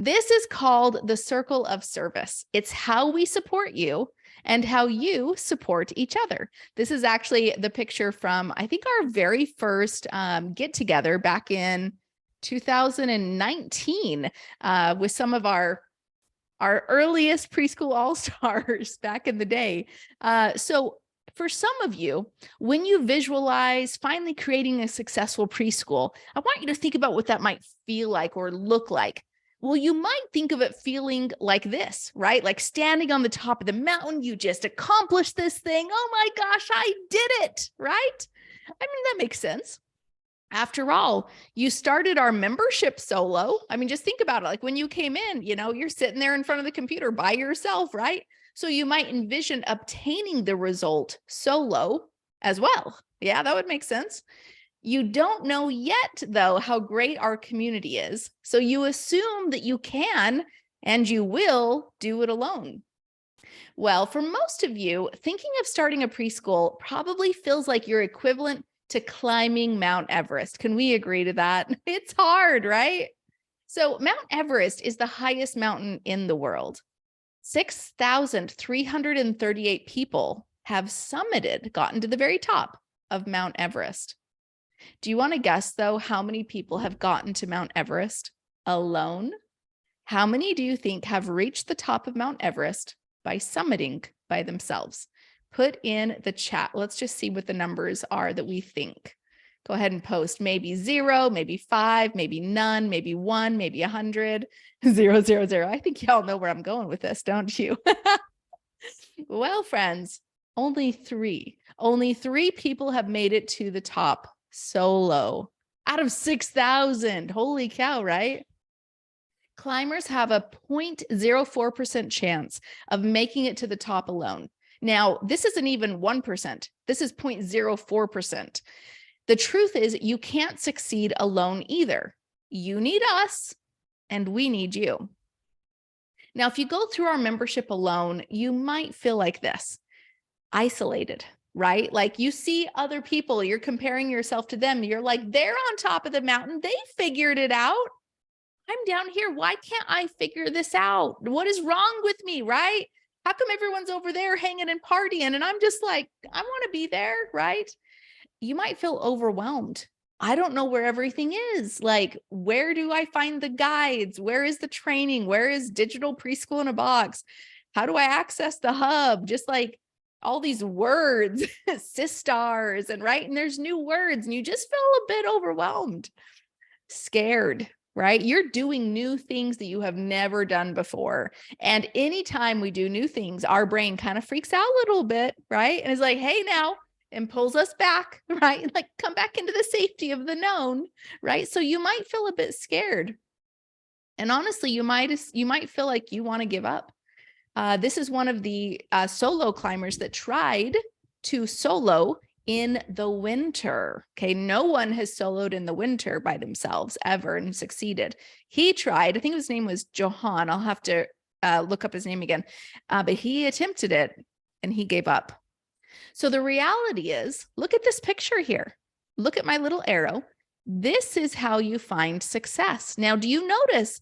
This is called the circle of service. It's how we support you and how you support each other. This is actually the picture from, I think, our very first get together back in 2019 with some of our earliest preschool all-stars back in the day. So for some of you, when you visualize finally creating a successful preschool, I want you to think about what that might feel like or look like. Well, you might think of it feeling like this, right? Like standing on the top of the mountain, you just accomplished this thing. Oh my gosh, I did it, right? I mean, that makes sense. After all, you started our membership solo. I mean, just think about it. Like when you came in, you're sitting there in front of the computer by yourself, right? So you might envision obtaining the result solo as well. Yeah, that would make sense. You don't know yet, though, how great our community is. So you assume that you can and you will do it alone. Well, for most of you, thinking of starting a preschool probably feels like you're equivalent to climbing Mount Everest. Can we agree to that? It's hard, right? So Mount Everest is the highest mountain in the world. 6,338 people have summited, gotten to the very top of Mount Everest. Do you want to guess, though, how many people have gotten to Mount Everest alone? How many do you think have reached the top of Mount Everest by summiting by themselves? Put in the chat. Let's just see what the numbers are that we think. Go ahead and post maybe 0, maybe 5, maybe none, maybe 1, maybe 100, 0, 0, 0. I think y'all know where I'm going with this, don't you? Well, friends, only 3 people have made it to the top solo out of 6,000. Holy cow, right? Climbers have a 0.04% chance of making it to the top alone. Now, this isn't even 1%. This is 0.04%. The truth is you can't succeed alone either. You need us and we need you. Now, if you go through our membership alone, you might feel like this, isolated, right? Like you see other people, you're comparing yourself to them. You're like, they're on top of the mountain. They figured it out. I'm down here. Why can't I figure this out? What is wrong with me, right? How come everyone's over there hanging and partying? And I'm just like, I want to be there, right? You might feel overwhelmed. I don't know where everything is. Like, where do I find the guides? Where is the training? Where is digital preschool in a box? How do I access the hub? Just like all these words, sistars, and right. And there's new words and you just feel a bit overwhelmed, scared, right? You're doing new things that you have never done before. And anytime we do new things, our brain kind of freaks out a little bit, right? And is like, hey, now, and pulls us back, right? Like come back into the safety of the known, right? So you might feel a bit scared. And honestly, you might feel like you want to give up. This is one of the solo climbers that tried to solo in the winter. Okay, no one has soloed in the winter by themselves ever and succeeded. He tried, I think his name was Johan. I'll have to look up his name again, but he attempted it and he gave up. So the reality is, look at this picture here. Look at my little arrow. This is how you find success. Now, do you notice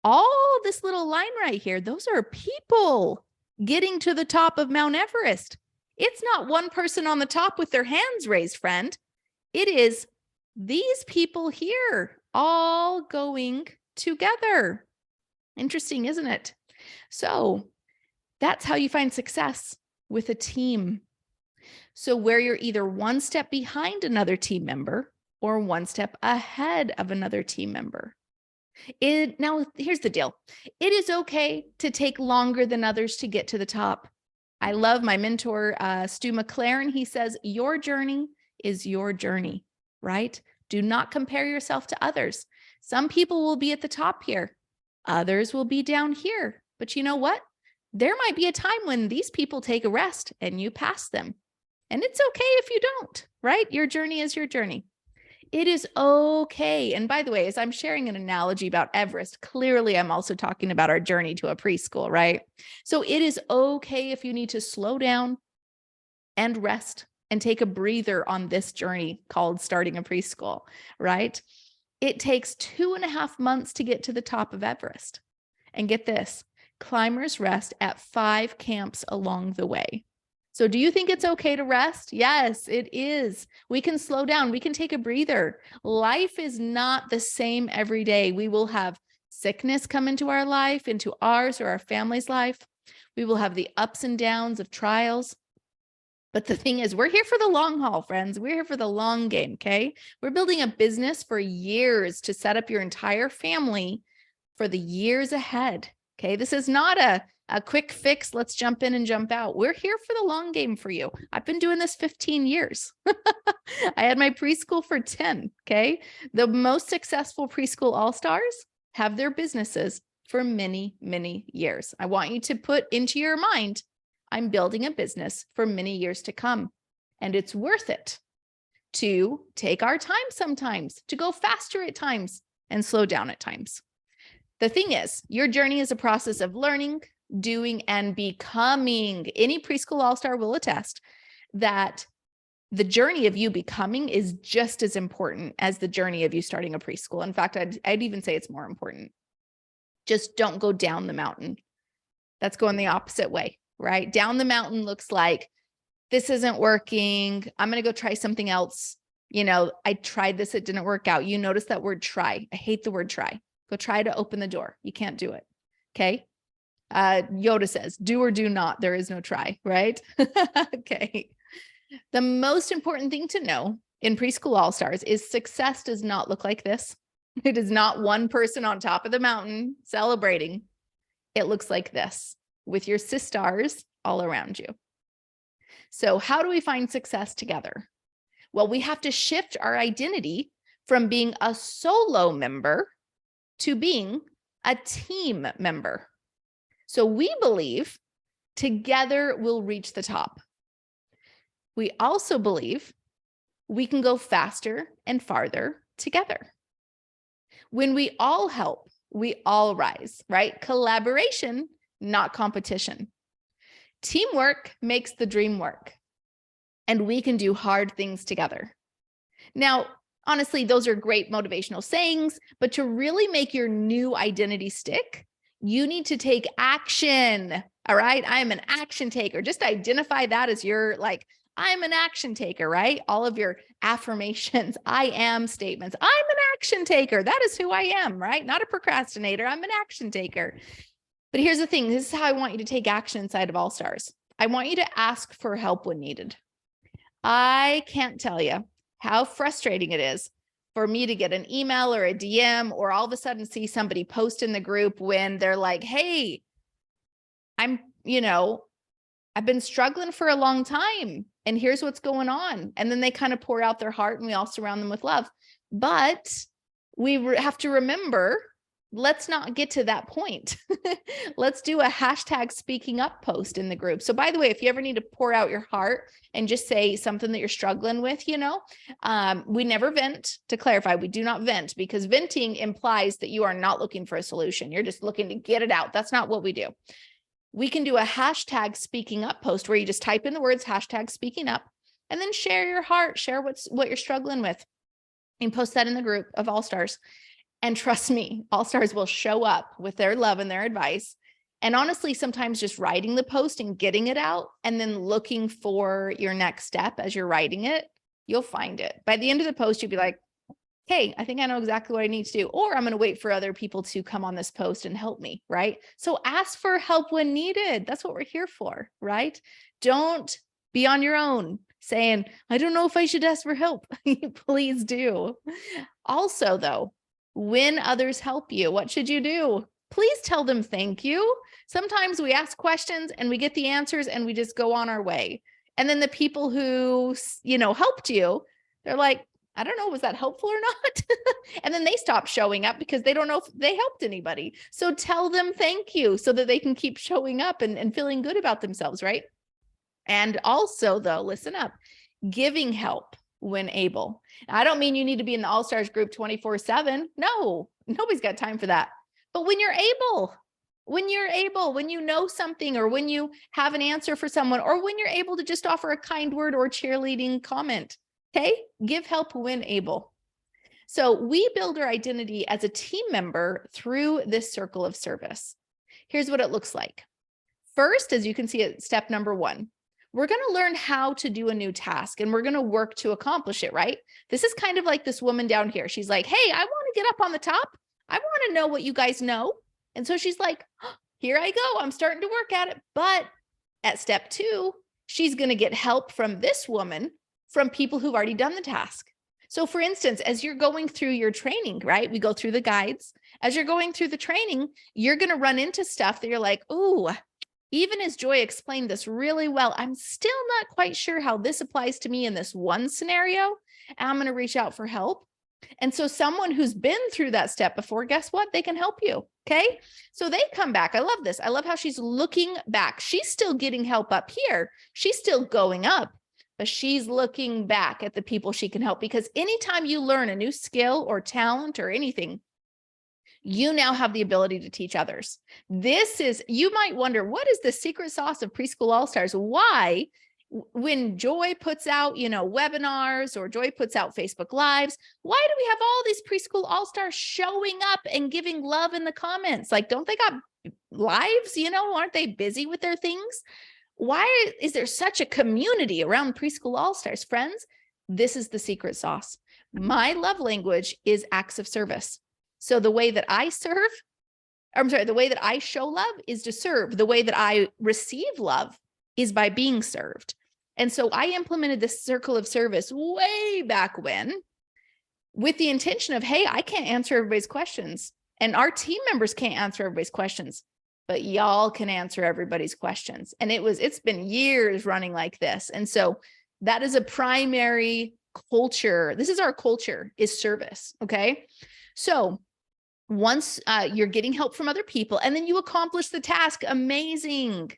all this little line right here? Those are people getting to the top of Mount Everest. It's not one person on the top with their hands raised, friend. It is these people here all going together. Interesting, isn't it? So that's how you find success with a team. So where you're either one step behind another team member or one step ahead of another team member. Now, here's the deal. It is okay to take longer than others to get to the top. I love my mentor, Stu McLaren. He says, your journey is your journey, right? Do not compare yourself to others. Some people will be at the top here. Others will be down here. But you know what? There might be a time when these people take a rest and you pass them. And it's okay if you don't, right? Your journey is your journey. It is okay. And by the way, as I'm sharing an analogy about Everest, clearly I'm also talking about our journey to a preschool, right? So it is okay if you need to slow down and rest and take a breather on this journey called starting a preschool, right? It takes 2.5 months to get to the top of Everest. And get this, climbers rest at 5 camps along the way. So do you think it's okay to rest? Yes, it is. We can slow down. We can take a breather. Life is not the same every day. We will have sickness come into our life, into ours or our family's life. We will have the ups and downs of trials. But the thing is, we're here for the long haul, friends. We're here for the long game, okay? We're building a business for years to set up your entire family for the years ahead, okay? This is not a quick fix. Let's jump in and jump out. We're here for the long game for you. I've been doing this 15 years. I had my preschool for 10, okay? The most successful preschool all-stars have their businesses for many, many years. I want you to put into your mind, I'm building a business for many years to come, and it's worth it to take our time sometimes, to go faster at times and slow down at times. The thing is, your journey is a process of learning, doing, and becoming. Any preschool all-star will attest that the journey of you becoming is just as important as the journey of you starting a preschool. In fact, I'd even say it's more important. Just don't go down the mountain. That's going the opposite way, right? Down the mountain looks like, this isn't working. I'm going to go try something else. You know, I tried this. It didn't work out. You notice that word try. I hate the word try. Go try to open the door. You can't do it. Okay. Yoda says, do or do not. There is no try, right? Okay. The most important thing to know in Preschool All-Stars is success does not look like this. It is not one person on top of the mountain celebrating. It looks like this with your sisters all around you. So how do we find success together? Well, we have to shift our identity from being a solo member to being a team member. So we believe together we'll reach the top. We also believe we can go faster and farther together. When we all help, we all rise, right? Collaboration, not competition. Teamwork makes the dream work, and we can do hard things together. Now, honestly, those are great motivational sayings, but to really make your new identity stick, you need to take action. All right. I am an action taker. Just identify that as your I'm an action taker, right? All of your affirmations, I am statements. I'm an action taker. That is who I am, right? Not a procrastinator. I'm an action taker. But here's the thing. This is how I want you to take action inside of All Stars. I want you to ask for help when needed. I can't tell you how frustrating it is for me to get an email or a DM or all of a sudden see somebody post in the group when they're like, hey, I've been struggling for a long time and here's what's going on. And then they kind of pour out their heart and we all surround them with love. But we have to remember, let's not get to that point. Let's do a hashtag speaking up post in the group. So by the way, if you ever need to pour out your heart and just say something that you're struggling with, we never vent. To clarify, we do not vent, because venting implies that you are not looking for a solution. You're just looking to get it out. That's not what we do. We can do a hashtag speaking up post where you just type in the words hashtag speaking up and then share your heart, share what you're struggling with, and post that in the group of All Stars. And trust me, All Stars will show up with their love and their advice. And honestly, sometimes just writing the post and getting it out and then looking for your next step as you're writing it, you'll find it. By the end of the post, you'll be like, hey, I think I know exactly what I need to do, or I'm going to wait for other people to come on this post and help me, right? So ask for help when needed. That's what we're here for, right? Don't be on your own saying, I don't know if I should ask for help. Please do. Also, though, when others help you, what should you do? Please tell them thank you. Sometimes we ask questions and we get the answers and we just go on our way. And then the people who, helped you, they're like, I don't know, was that helpful or not? And then they stop showing up because they don't know if they helped anybody. So tell them thank you so that they can keep showing up and feeling good about themselves, right? And also, though, listen up, giving help when able. I don't mean you need to be in the All Stars group 24/7. No, nobody's got time for that. But when you're able, when you know something, or when you have an answer for someone, or when you're able to just offer a kind word or cheerleading comment, okay? Give help when able. So we build our identity as a team member through this circle of service. Here's what it looks like. First, as you can see at step number 1, we're going to learn how to do a new task and we're going to work to accomplish it, right? This is kind of like this woman down here. She's like, hey, I want to get up on the top. I want to know what you guys know. And so she's like, oh, here I go. I'm starting to work at it. But at step 2, she's going to get help from this woman, from people who've already done the task. So for instance, as you're going through your training, right? We go through the guides. As you're going through the training, you're going to run into stuff that you're like, oh, even as Joy explained this really well, I'm still not quite sure how this applies to me in this one scenario. And I'm going to reach out for help. And so someone who's been through that step before, guess what? They can help you. Okay. So they come back. I love this. I love how she's looking back. She's still getting help up here. She's still going up, but she's looking back at the people she can help, because anytime you learn a new skill or talent or anything, you now have the ability to teach others. This is, you might wonder, what is the secret sauce of Preschool All-Stars? Why, when Joy puts out, webinars, or Joy puts out Facebook Lives, why do we have all these Preschool All-Stars showing up and giving love in the comments? Like, don't they got lives? Aren't they busy with their things? Why is there such a community around Preschool All-Stars? Friends, this is the secret sauce. My love language is acts of service. So the way that I the way that I show love is to serve. The way that I receive love is by being served. And so I implemented this circle of service way back when, with the intention of, hey, I can't answer everybody's questions, and our team members can't answer everybody's questions, but y'all can answer everybody's questions. And it's been years running like this. And so that is a primary culture. This is our culture, is service. Okay. So once you're getting help from other people and then you accomplish the task, amazing.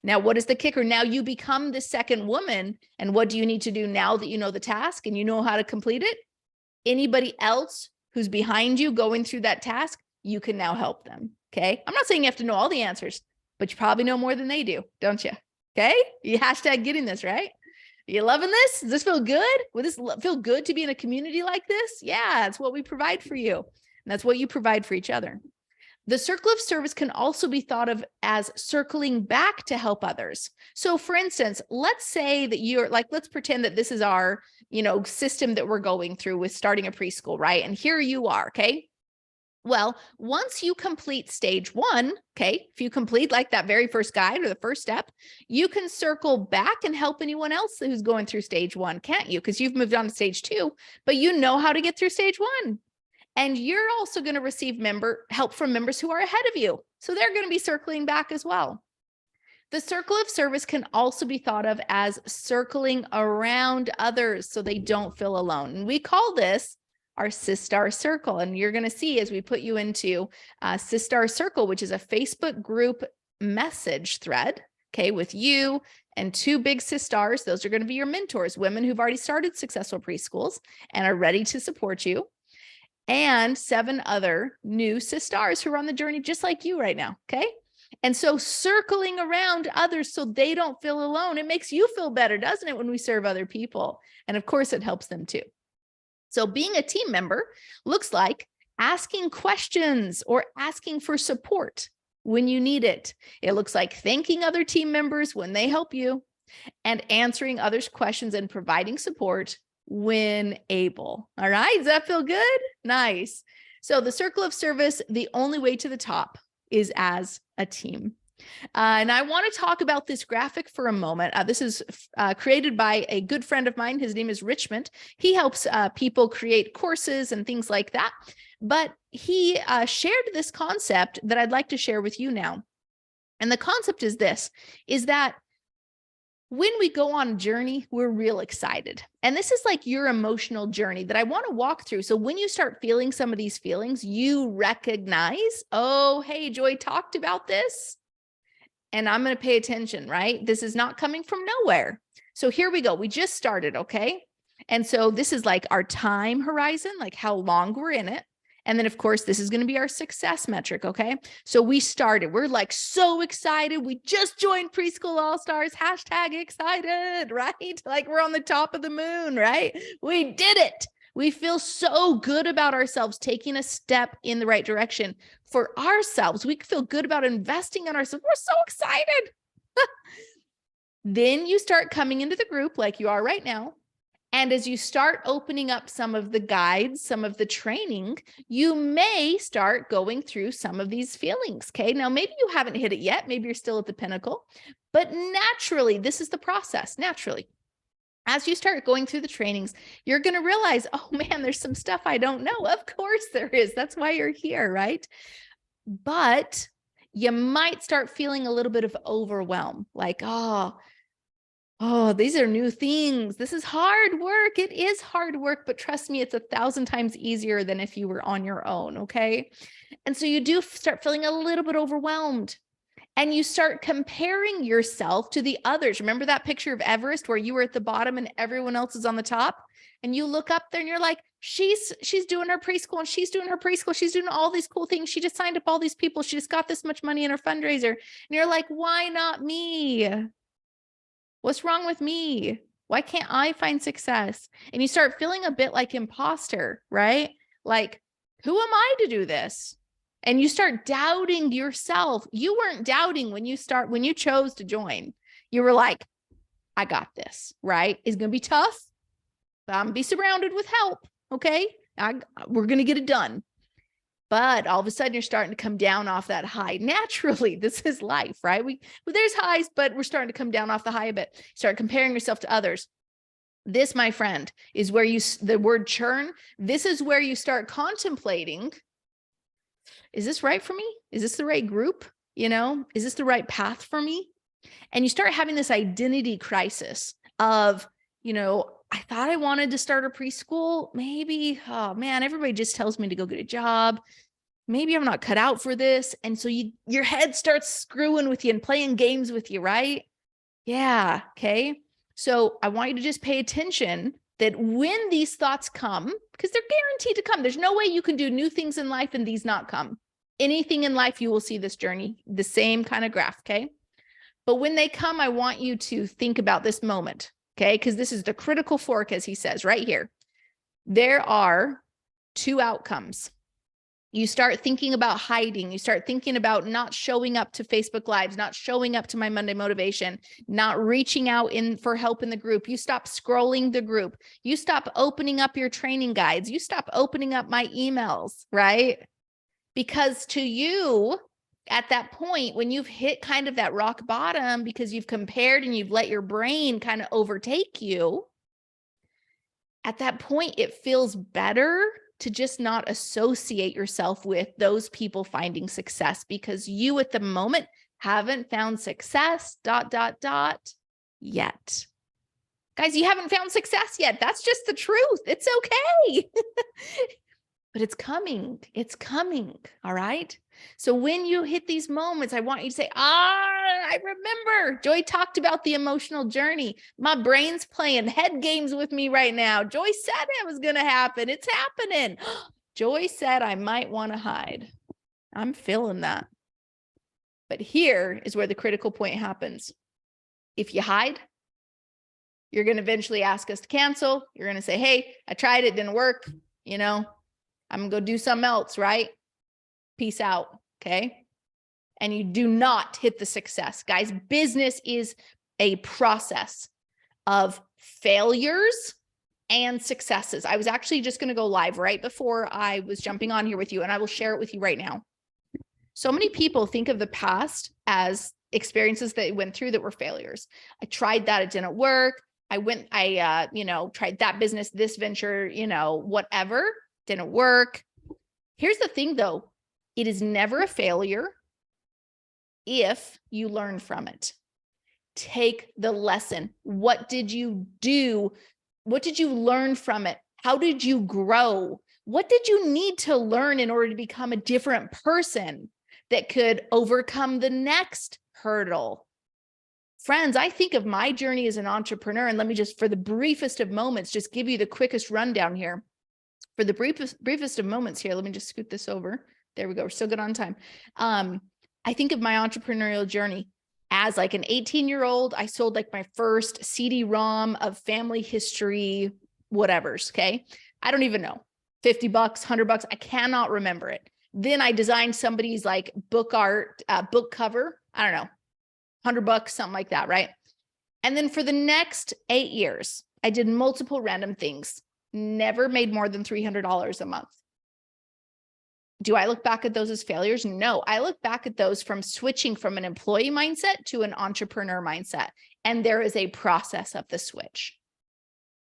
Now, what is the kicker? Now you become the second woman. And what do you need to do now that you know the task and you know how to complete it? Anybody else who's behind you going through that task, you can now help them. Okay. I'm not saying you have to know all the answers, but you probably know more than they do, don't you? Okay. You hashtag getting this, right? You loving this? Does this feel good? Would this feel good to be in a community like this? Yeah, it's what we provide for you. And that's what you provide for each other. The circle of service can also be thought of as circling back to help others. So for instance, let's say that you're like, let's pretend that this is our, system that we're going through with starting a preschool, right? And here you are, okay? Well, once you complete stage 1, okay, if you complete like that very first guide or the first step, you can circle back and help anyone else who's going through stage 1, can't you? Because you've moved on to stage 2, but you know how to get through stage 1. And you're also going to receive help from members who are ahead of you. So they're going to be circling back as well. The circle of service can also be thought of as circling around others so they don't feel alone. And we call this our Sistar Circle. And you're going to see as we put you into Sistar Circle, which is a Facebook group message thread, okay, with you and 2 big sistars. Those are going to be your mentors, women who've already started successful preschools and are ready to support you, and 7 other new sistars who are on the journey just like you right now, okay? And so circling around others so they don't feel alone, it makes you feel better, doesn't it, when we serve other people? And of course, it helps them too. So being a team member looks like asking questions or asking for support when you need it. It looks like thanking other team members when they help you and answering others' questions and providing support when able. All right. Does that feel good? Nice. So the circle of service, the only way to the top is as a team. And I want to talk about this graphic for a moment. This is created by a good friend of mine. His name is Richmond. He helps people create courses and things like that. But he shared this concept that I'd like to share with you now. And the concept is this, is that when we go on a journey, we're real excited. And this is like your emotional journey that I want to walk through. So when you start feeling some of these feelings, you recognize, oh, hey, Joy talked about this, and I'm going to pay attention, right? This is not coming from nowhere. So here we go. We just started, okay? And so this is like our time horizon, like how long we're in it. And then, of course, this is going to be our success metric, okay? So we started. We're like so excited. We just joined Preschool All-Stars, hashtag excited, right? Like we're on the top of the moon, right? We did it. We feel so good about ourselves taking a step in the right direction for ourselves. We feel good about investing in ourselves. We're so excited. Then you start coming into the group like you are right now. And as you start opening up some of the guides, some of the training, you may start going through some of these feelings. Okay. Now, maybe you haven't hit it yet. Maybe you're still at the pinnacle, but naturally, this is the process. Naturally, as you start going through the trainings, you're going to realize, oh man, there's some stuff I don't know. Of course there is. That's why you're here, right? But you might start feeling a little bit of overwhelm, like, oh, these are new things. This is hard work. It is hard work, but trust me, it's 1,000 times easier than if you were on your own. Okay. And so you do start feeling a little bit overwhelmed, and you start comparing yourself to the others. Remember that picture of Everest where you were at the bottom and everyone else is on the top? And you look up there and you're like, she's doing her preschool and she's doing her preschool. She's doing all these cool things. She just signed up all these people. She just got this much money in her fundraiser. And you're like, why not me? What's wrong with me? Why can't I find success? And you start feeling a bit like imposter, right? Like, who am I to do this? And you start doubting yourself. You weren't doubting when you chose to join. You were like, I got this, right? It's going to be tough, but I'm going to be surrounded with help. Okay. We're going to get it done. But all of a sudden you're starting to come down off that high. Naturally, this is life, right? There's highs, but we're starting to come down off the high a bit. Start comparing yourself to others. This, my friend, is where the word churn, this is where you start contemplating, is this right for me? Is this the right group? Is this the right path for me? And you start having this identity crisis of, I thought I wanted to start a preschool. Maybe, oh man, everybody just tells me to go get a job. Maybe I'm not cut out for this. And so your head starts screwing with you and playing games with you, right? Yeah. Okay. So I want you to just pay attention that when these thoughts come, because they're guaranteed to come, there's no way you can do new things in life and these not come. Anything in life, you will see this journey, the same kind of graph. Okay. But when they come, I want you to think about this moment. Okay. Because this is the critical fork, as he says right here. There are two outcomes. You start thinking about hiding. You start thinking about not showing up to Facebook Lives, not showing up to my Monday motivation, not reaching out for help in the group. You stop scrolling the group. You stop opening up your training guides. You stop opening up my emails, right? Because to you, at that point, when you've hit kind of that rock bottom because you've compared and you've let your brain kind of overtake you, at that point, it feels better to just not associate yourself with those people finding success, because you at the moment haven't found success, ... yet. Guys, you haven't found success yet. That's just the truth. It's okay. But it's coming. It's coming. All right. So when you hit these moments, I want you to say, I remember Joy talked about the emotional journey. My brain's playing head games with me right now. Joy said it was going to happen. It's happening. Joy said I might want to hide. I'm feeling that. But here is where the critical point happens. If you hide, you're going to eventually ask us to cancel. You're going to say, hey, I tried it, didn't work. I'm going to go do something else, right? Peace out. Okay. And you do not hit the success. Guys, business is a process of failures and successes. I was actually just going to go live right before I was jumping on here with you, and I will share it with you right now. So many people think of the past as experiences that went through that were failures. I tried that. It didn't work. I tried that business, this venture, whatever, didn't work. Here's the thing though. It is never a failure if you learn from it. Take the lesson. What did you do? What did you learn from it? How did you grow? What did you need to learn in order to become a different person that could overcome the next hurdle? Friends, I think of my journey as an entrepreneur, and let me just, for the briefest of moments, just give you the quickest rundown here. For the briefest of moments here, let me just scoot this over. There we go. We're still good on time. I think of my entrepreneurial journey as like an 18-year-old. I sold like my first CD-ROM of family history, whatevers. Okay. I don't even know, $50, $100. I cannot remember it. Then I designed somebody's like book art, book cover. I don't know, $100, something like that. Right. And then for the next 8 years, I did multiple random things, never made more than $300 a month. Do I look back at those as failures? No, I look back at those from switching from an employee mindset to an entrepreneur mindset. And there is a process of the switch.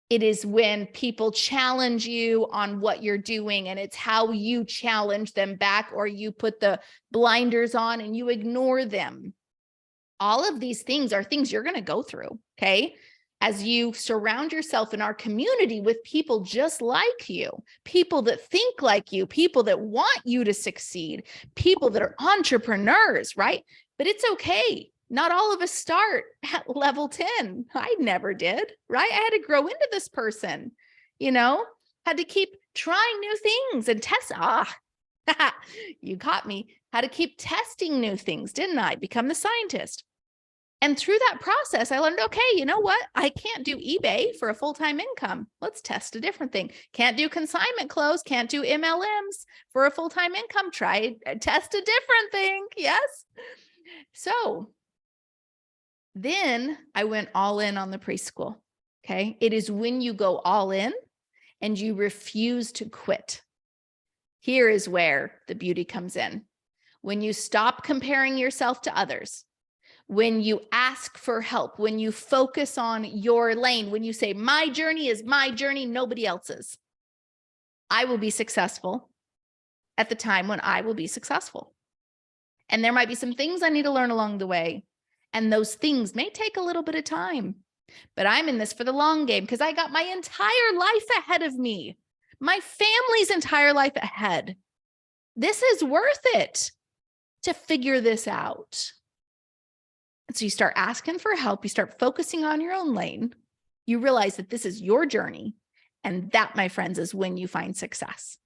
It is when people challenge you on what you're doing, and it's how you challenge them back, or you put the blinders on and you ignore them. All of these things are things you're going to go through, okay? As you surround yourself in our community with people just like you, people that think like you, people that want you to succeed, people that are entrepreneurs, right? But it's okay. Not all of us start at level 10. I never did, right? I had to grow into this person, had to keep trying new things and test. You caught me. Had to keep testing new things, didn't I? Become the scientist. And through that process, I learned, okay, you know what? I can't do eBay for a full-time income. Let's test a different thing. Can't do consignment clothes. Can't do MLMs for a full-time income. Test a different thing. Yes. So then I went all in on the preschool. Okay. It is when you go all in and you refuse to quit. Here is where the beauty comes in. When you stop comparing yourself to others, when you ask for help, when you focus on your lane, when you say, my journey is my journey, nobody else's, I will be successful at the time when I will be successful. And there might be some things I need to learn along the way. And those things may take a little bit of time, but I'm in this for the long game because I got my entire life ahead of me, my family's entire life ahead. This is worth it to figure this out. And so you start asking for help. You start focusing on your own lane. You realize that this is your journey. And that, my friends, is when you find success.